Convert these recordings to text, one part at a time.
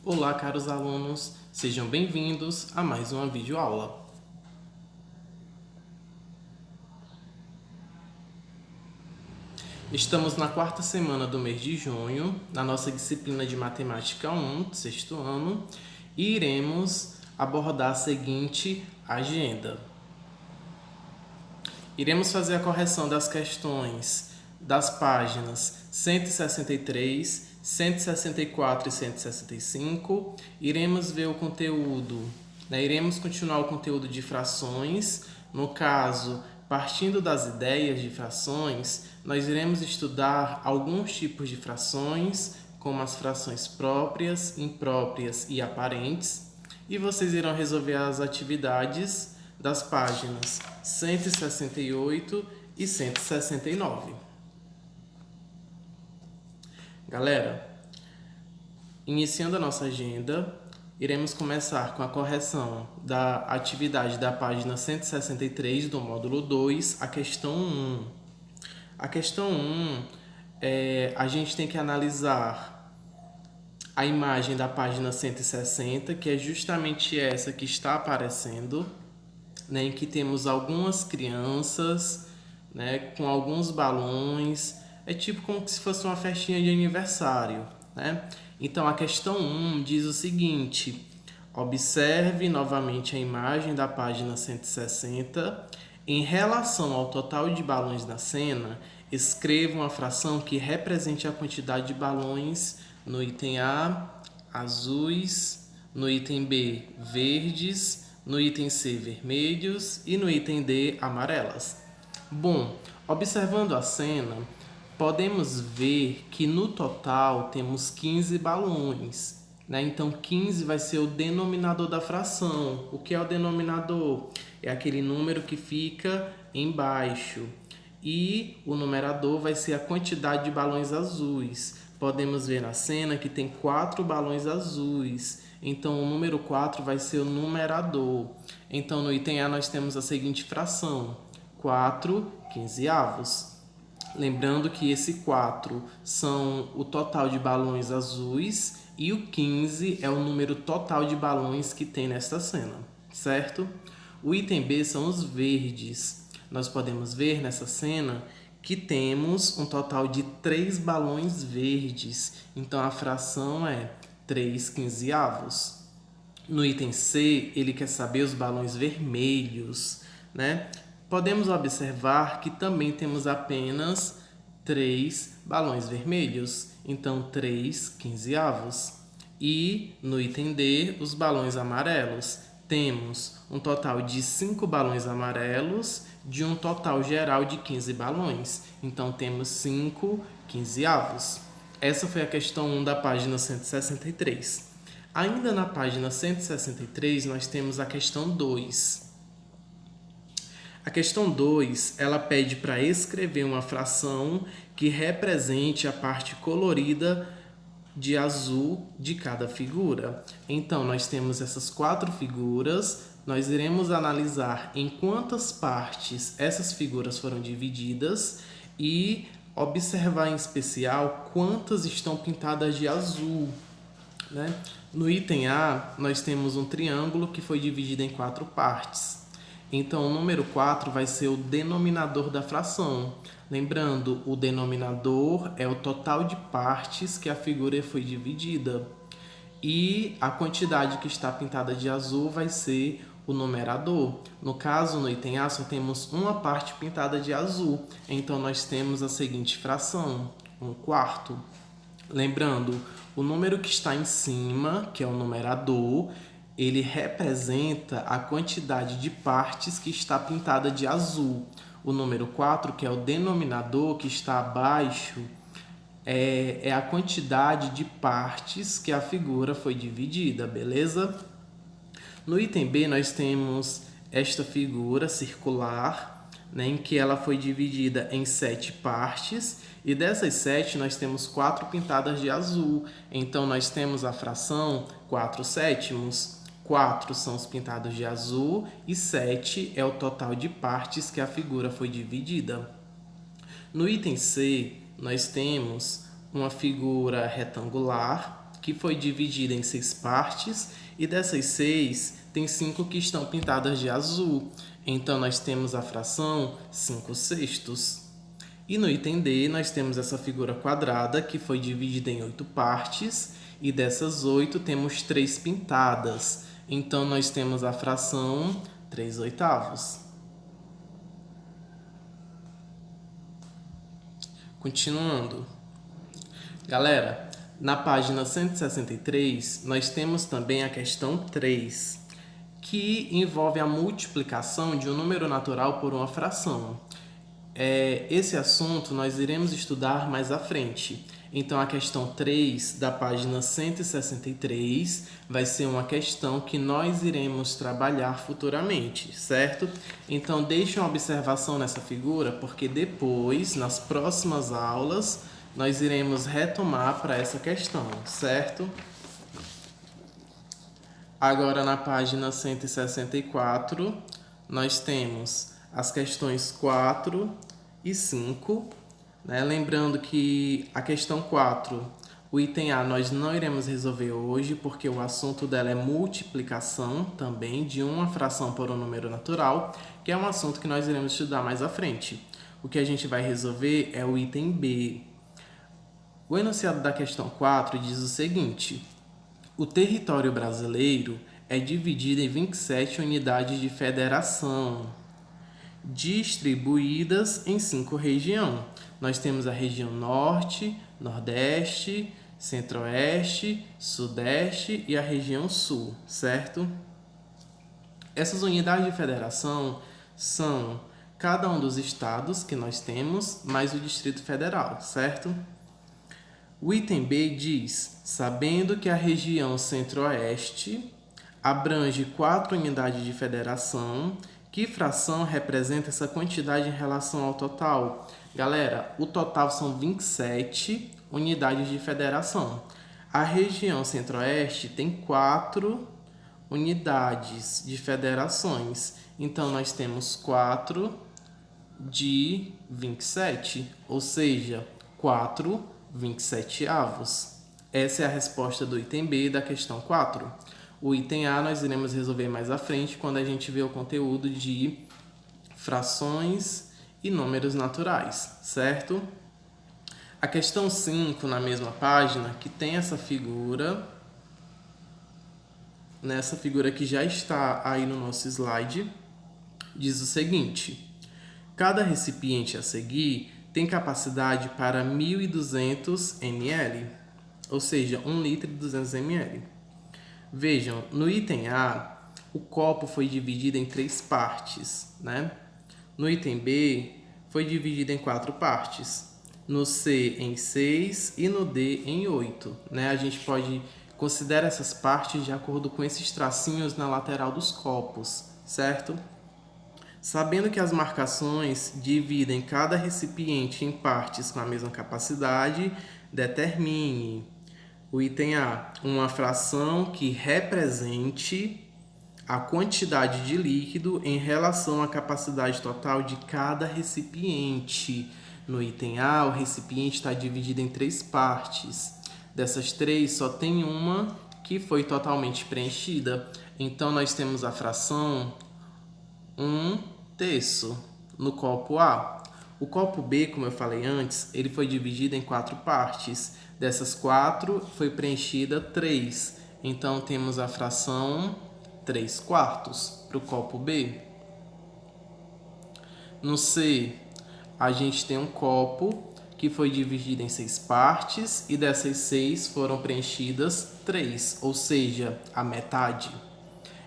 Olá, caros alunos, sejam bem-vindos a mais uma videoaula. Estamos na quarta semana do mês de junho, na nossa disciplina de Matemática 1, sexto ano, e iremos abordar a seguinte agenda. Iremos fazer a correção das questões das páginas 163, 164 e 165. Iremos ver o conteúdo, iremos continuar o conteúdo de frações. No caso, partindo das ideias de frações, nós iremos estudar alguns tipos de frações, como as frações próprias, impróprias e aparentes. E vocês irão resolver as atividades das páginas 168 e 169. Galera, iniciando a nossa agenda, iremos começar com a correção da atividade da página 163 do módulo 2, a questão 1. A questão 1, a gente tem que analisar a imagem da página 160, que é justamente essa que está aparecendo, em que temos algumas crianças, com alguns balões. É tipo como se fosse uma festinha de aniversário, Então a questão 1 diz o seguinte: observe novamente a imagem da página 160. Em relação ao total de balões na cena, escreva uma fração que represente a quantidade de balões no item A, azuis, no item B, verdes, no item C, vermelhos e no item D, amarelas. Bom, observando a cena, podemos ver que no total temos 15 balões, Então 15 vai ser o denominador da fração. O que é o denominador? É aquele número que fica embaixo. E o numerador vai ser a quantidade de balões azuis. Podemos ver na cena que tem 4 balões azuis. Então, o número 4 vai ser o numerador. Então, no item A, nós temos a seguinte fração: 4 quinzeavos. Lembrando que esse 4 são o total de balões azuis e o 15 é o número total de balões que tem nesta cena, certo? O item B são os verdes. Nós podemos ver nessa cena que temos um total de 3 balões verdes. Então, a fração é 3 quinzeavos. No item C, ele quer saber os balões vermelhos, Podemos observar que também temos apenas 3 balões vermelhos, então 3 quinzeavos. E no item D, os balões amarelos. Temos um total de 5 balões amarelos de um total geral de 15 balões. Então temos 5 quinzeavos. Essa foi a questão 1 da página 163. Ainda na página 163, nós temos a questão 2. A questão 2, ela pede para escrever uma fração que represente a parte colorida de azul de cada figura. Então, nós temos essas 4 figuras. Nós iremos analisar em quantas partes essas figuras foram divididas e observar em especial quantas estão pintadas de azul, No item A, nós temos um triângulo que foi dividido em 4 partes. Então, o número 4 vai ser o denominador da fração. Lembrando, o denominador é o total de partes que a figura foi dividida. E a quantidade que está pintada de azul vai ser o numerador. No caso, no item A, só temos uma parte pintada de azul. Então, nós temos a seguinte fração: 1/4. Lembrando, o número que está em cima, que é o numerador, ele representa a quantidade de partes que está pintada de azul. O número 4, que é o denominador, que está abaixo, é a quantidade de partes que a figura foi dividida, beleza? No item B, nós temos esta figura circular, em que ela foi dividida em 7 partes, e dessas 7 nós temos 4 pintadas de azul. Então, nós temos a fração 4/7. 4 são os pintados de azul e 7 é o total de partes que a figura foi dividida. No item C, nós temos uma figura retangular que foi dividida em 6 partes, e dessas 6, tem 5 que estão pintadas de azul. Então, nós temos a fração 5/6. E no item D, nós temos essa figura quadrada, que foi dividida em 8 partes, e dessas 8, temos 3 pintadas. Então, nós temos a fração 3/8. Continuando. Galera, na página 163, nós temos também a questão 3, que envolve a multiplicação de um número natural por uma fração. Esse assunto nós iremos estudar mais à frente. Então, a questão 3 da página 163 vai ser uma questão que nós iremos trabalhar futuramente, certo? Então, deixe uma observação nessa figura, porque depois, nas próximas aulas, nós iremos retomar para essa questão, certo? Agora, na página 164, nós temos as questões 4 e 5, né? Lembrando que a questão 4, o item A, nós não iremos resolver hoje, porque o assunto dela é multiplicação também de uma fração por um número natural, que é um assunto que nós iremos estudar mais à frente. O que a gente vai resolver é o item B. O enunciado da questão 4 diz o seguinte: o território brasileiro é dividido em 27 unidades de federação, distribuídas em 5 regiões. Nós temos a região Norte, Nordeste, Centro-Oeste, Sudeste e a região Sul, certo? Essas unidades de federação são cada um dos estados que nós temos, mais o Distrito Federal, certo? O item B diz: sabendo que a região Centro-Oeste abrange 4 unidades de federação, que fração representa essa quantidade em relação ao total? Galera, o total são 27 unidades de federação. A região Centro-Oeste tem 4 unidades de federações. Então, nós temos 4 de 27, ou seja, 4/27. Essa é a resposta do item B da questão 4. O item A nós iremos resolver mais à frente, quando a gente vê o conteúdo de frações e números naturais, certo? A questão 5, na mesma página, que tem essa figura, nessa figura que já está aí no nosso slide, diz o seguinte: cada recipiente a seguir tem capacidade para 1.200 ml, ou seja, 1 litro e 200 ml. Vejam, no item A, o copo foi dividido em 3 partes, né? No item B, foi dividido em 4 partes. No C, em 6 e no D, em 8, né? A gente pode considerar essas partes de acordo com esses tracinhos na lateral dos copos, certo? Sabendo que as marcações dividem cada recipiente em partes com a mesma capacidade, determine o item A, uma fração que represente a quantidade de líquido em relação à capacidade total de cada recipiente. No item A, o recipiente está dividido em 3 partes. Dessas 3, só tem uma que foi totalmente preenchida. Então, nós temos a fração 1/3 no copo A. O copo B, como eu falei antes, ele foi dividido em 4 partes. Dessas 4, foi preenchida 3. Então, temos a fração 3/4 para o copo B. No C, a gente tem um copo que foi dividido em 6 partes e dessas 6 foram preenchidas 3, ou seja, a metade.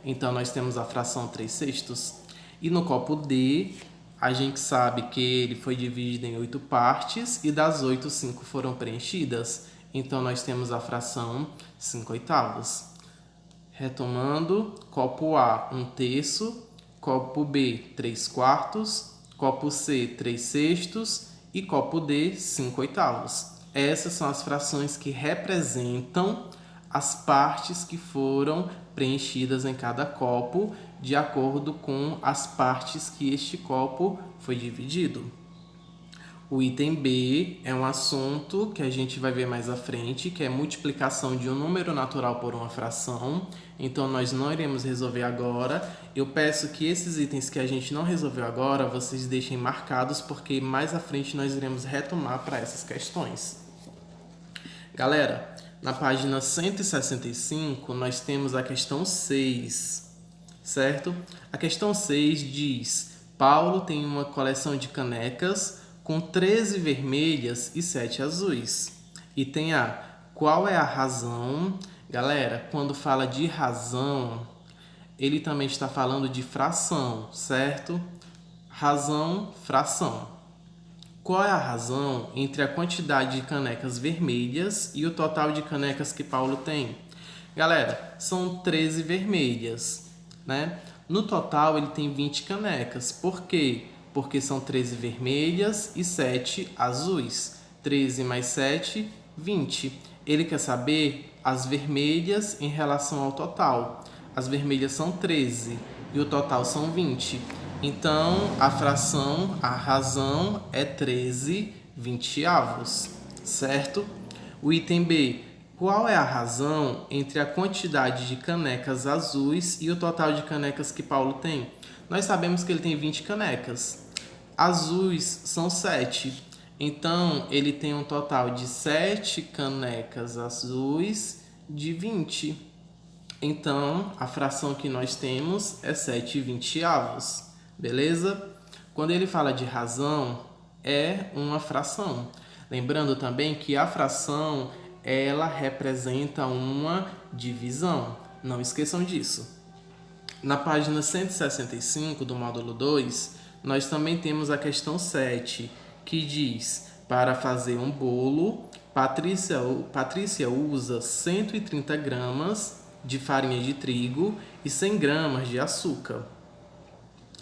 Então, nós temos a fração 3/6. E no copo D, a gente sabe que ele foi dividido em 8 partes e das 8, 5 foram preenchidas. Então, nós temos a fração 5/8. Retomando, copo A, 1/3, copo B, 3/4, copo C, 3/6 e copo D, 5/8. Essas são as frações que representam as partes que foram preenchidas em cada copo, de acordo com as partes que este copo foi dividido. O item B é um assunto que a gente vai ver mais à frente, que é multiplicação de um número natural por uma fração. Então, nós não iremos resolver agora. Eu peço que esses itens que a gente não resolveu agora, vocês deixem marcados, porque mais à frente nós iremos retomar para essas questões. Galera, na página 165, nós temos a questão 6, certo? A questão 6 diz: Paulo tem uma coleção de canecas com 13 vermelhas e 7 azuis. Item A. Qual é a razão? Galera, quando fala de razão, ele também está falando de fração, certo? Razão, fração. Qual é a razão entre a quantidade de canecas vermelhas e o total de canecas que Paulo tem? Galera, são 13 vermelhas, né? No total, ele tem 20 canecas. Por quê? Porque são 13 vermelhas e 7 azuis. 13 mais 7, 20. Ele quer saber as vermelhas em relação ao total. As vermelhas são 13 e o total são 20. Então, a fração, a razão é 13 vinte-avos, certo? O item B. Qual é a razão entre a quantidade de canecas azuis e o total de canecas que Paulo tem? Nós sabemos que ele tem 20 canecas. Azuis são 7. Então, ele tem um total de 7 canecas azuis de 20. Então, a fração que nós temos é 7 vinte-avos. Beleza? Quando ele fala de razão, é uma fração. Lembrando também que a fração, ela representa uma divisão. Não esqueçam disso. Na página 165 do módulo 2, nós também temos a questão 7, que diz: para fazer um bolo, Patrícia usa 130 gramas de farinha de trigo e 100 gramas de açúcar.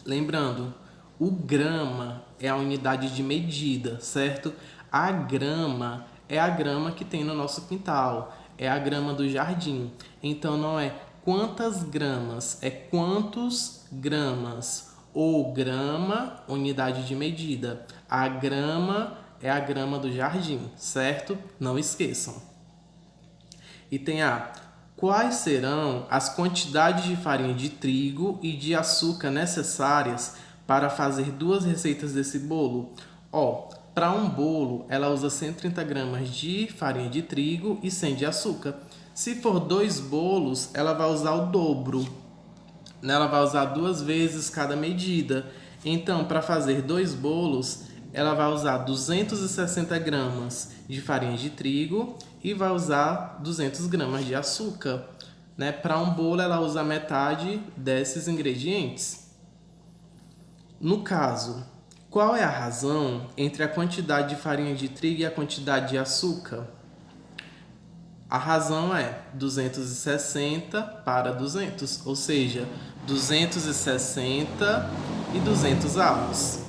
Lembrando, o grama é a unidade de medida, certo? A grama é a grama que tem no nosso quintal, é a grama do jardim. Então, não é quantas gramas, é quantos gramas. O grama, unidade de medida. A grama é a grama do jardim, certo? Não esqueçam. Item A. Quais serão as quantidades de farinha de trigo e de açúcar necessárias para fazer 2 receitas desse bolo? Para um bolo, ela usa 130 gramas de farinha de trigo e 100 de açúcar. Se for 2 bolos, ela vai usar o dobro. Ela vai usar 2 vezes cada medida. Então, para fazer 2 bolos, ela vai usar 260 gramas de farinha de trigo e vai usar 200 gramas de açúcar. Né? Para um bolo, ela usa metade desses ingredientes. No caso, qual é a razão entre a quantidade de farinha de trigo e a quantidade de açúcar? A razão é 260 para 200, ou seja, 260 e 200 avos.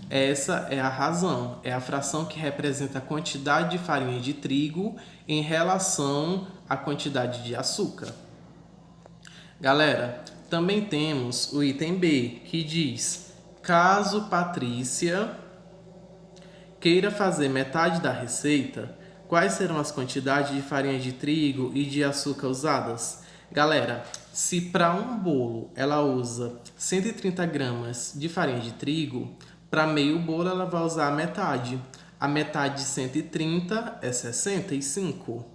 Essa é a razão, é a fração que representa a quantidade de farinha de trigo em relação à quantidade de açúcar. Galera, também temos o item B, que diz: caso Patrícia queira fazer metade da receita, quais serão as quantidades de farinha de trigo e de açúcar usadas? Galera, se para um bolo ela usa 130 gramas de farinha de trigo, para meio bolo ela vai usar a metade. A metade de 130 é 65.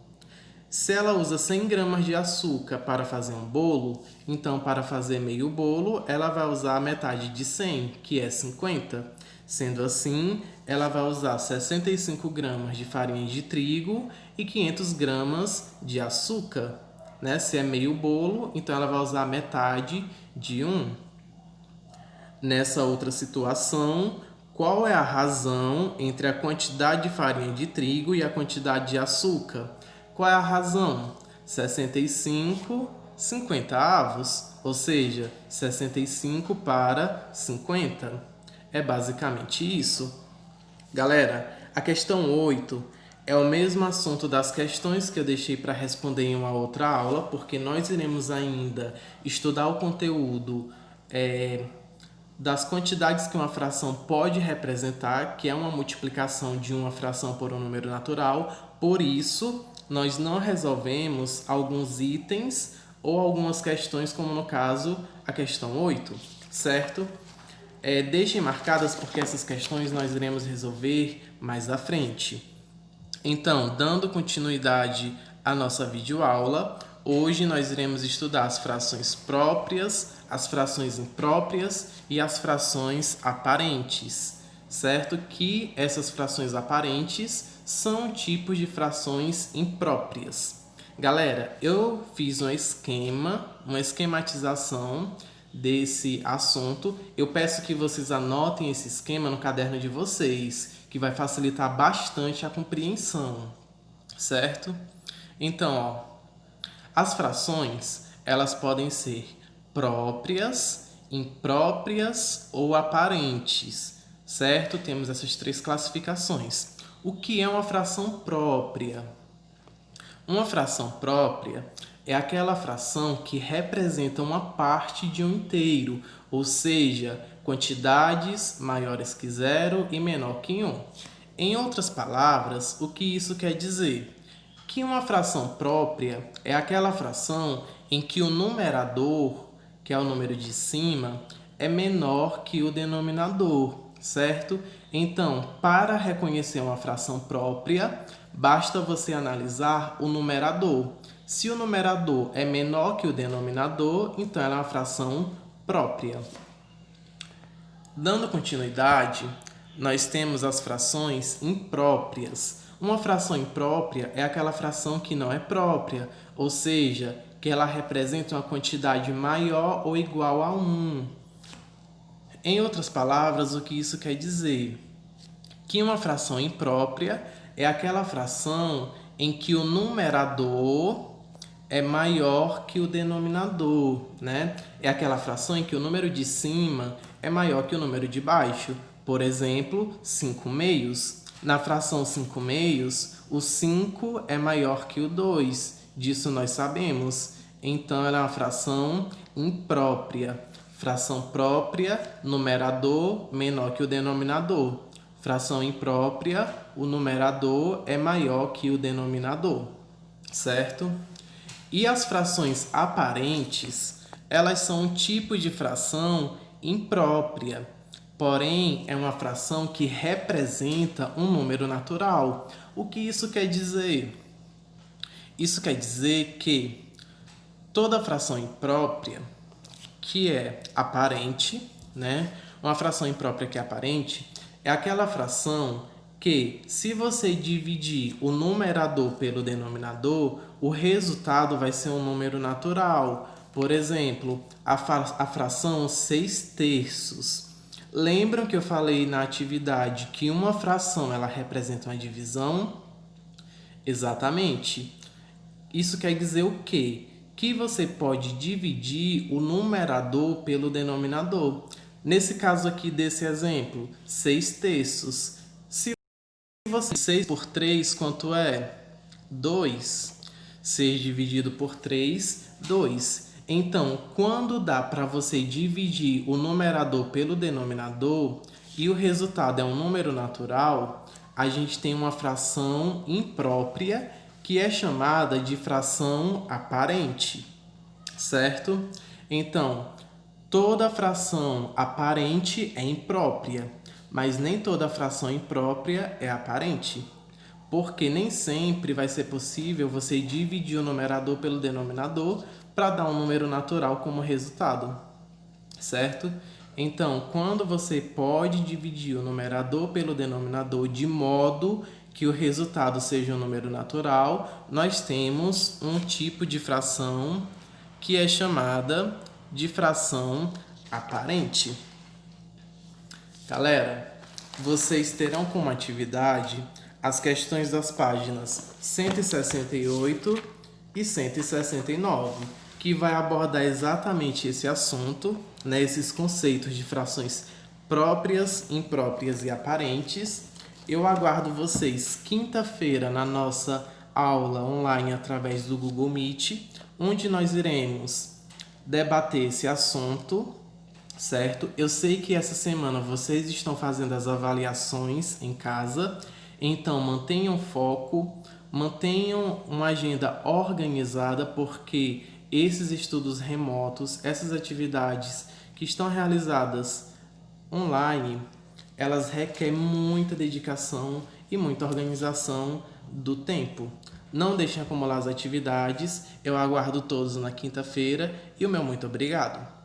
Se ela usa 100 gramas de açúcar para fazer um bolo, então para fazer meio bolo ela vai usar a metade de 100, que é 50. Sendo assim, ela vai usar 65 gramas de farinha de trigo e 500 gramas de açúcar. Né? Se é meio bolo, então ela vai usar a metade de 1. Nessa outra situação, qual é a razão entre a quantidade de farinha de trigo e a quantidade de açúcar? Qual é a razão? 65, 50 avos, ou seja, 65 para 50. É basicamente isso. Galera, a questão 8 é o mesmo assunto das questões que eu deixei para responder em uma outra aula, porque nós iremos ainda estudar o conteúdo das quantidades que uma fração pode representar, que é uma multiplicação de uma fração por um número natural. Por isso, nós não resolvemos alguns itens ou algumas questões, como no caso a questão 8, certo? Deixem marcadas porque essas questões nós iremos resolver mais à frente. Então, dando continuidade à nossa videoaula, hoje nós iremos estudar as frações próprias, as frações impróprias e as frações aparentes, certo? Que essas frações aparentes são tipos de frações impróprias. Galera, eu fiz uma esquematização desse assunto. Eu peço que vocês anotem esse esquema no caderno de vocês, que vai facilitar bastante a compreensão, certo? Então, as frações, elas podem ser próprias, impróprias ou aparentes, certo? Temos essas três classificações. O que é uma fração própria? Uma fração própria é aquela fração que representa uma parte de um inteiro, ou seja, quantidades maiores que zero e menor que 1. Em outras palavras, o que isso quer dizer? Que uma fração própria é aquela fração em que o numerador, que é o número de cima, é menor que o denominador, certo? Então, para reconhecer uma fração própria, basta você analisar o numerador. Se o numerador é menor que o denominador, então ela é uma fração própria. Dando continuidade, nós temos as frações impróprias. Uma fração imprópria é aquela fração que não é própria, ou seja, que ela representa uma quantidade maior ou igual a 1. Em outras palavras, o que isso quer dizer? Que uma fração imprópria é aquela fração em que o numerador é maior que o denominador, né? É aquela fração em que o número de cima é maior que o número de baixo. Por exemplo, 5 meios. Na fração 5 meios, o 5 é maior que o 2. Disso nós sabemos. Então, ela é uma fração imprópria. Fração própria, numerador menor que o denominador. Fração imprópria, o numerador é maior que o denominador, certo? E as frações aparentes, elas são um tipo de fração imprópria, porém é uma fração que representa um número natural. O que isso quer dizer? Isso quer dizer que toda fração imprópria que é aparente, né? Uma fração imprópria que é aparente é aquela fração que, se você dividir o numerador pelo denominador, o resultado vai ser um número natural. Por exemplo, a fração 6/3. Lembram que eu falei na atividade que uma fração ela representa uma divisão? Exatamente. Isso quer dizer o quê? Que você pode dividir o numerador pelo denominador. Nesse caso aqui desse exemplo, 6/3. Se você 6 por 3, quanto é? 2. 6 dividido por 3, 2. Então, quando dá para você dividir o numerador pelo denominador e o resultado é um número natural, a gente tem uma fração imprópria que é chamada de fração aparente, certo? Então, toda fração aparente é imprópria, mas nem toda fração imprópria é aparente, porque nem sempre vai ser possível você dividir o numerador pelo denominador para dar um número natural como resultado, certo? Então, quando você pode dividir o numerador pelo denominador de modo que o resultado seja um número natural, nós temos um tipo de fração que é chamada de fração aparente. Galera, vocês terão como atividade as questões das páginas 168 e 169, que vai abordar exatamente esse assunto, né, esses conceitos de frações próprias, impróprias e aparentes. Eu aguardo vocês quinta-feira na nossa aula online através do Google Meet, onde nós iremos debater esse assunto, certo? Eu sei que essa semana vocês estão fazendo as avaliações em casa, então mantenham foco, mantenham uma agenda organizada, porque esses estudos remotos, essas atividades que estão realizadas online, elas requerem muita dedicação e muita organização do tempo. Não deixem acumular as atividades, eu aguardo todos na quinta-feira e o meu muito obrigado.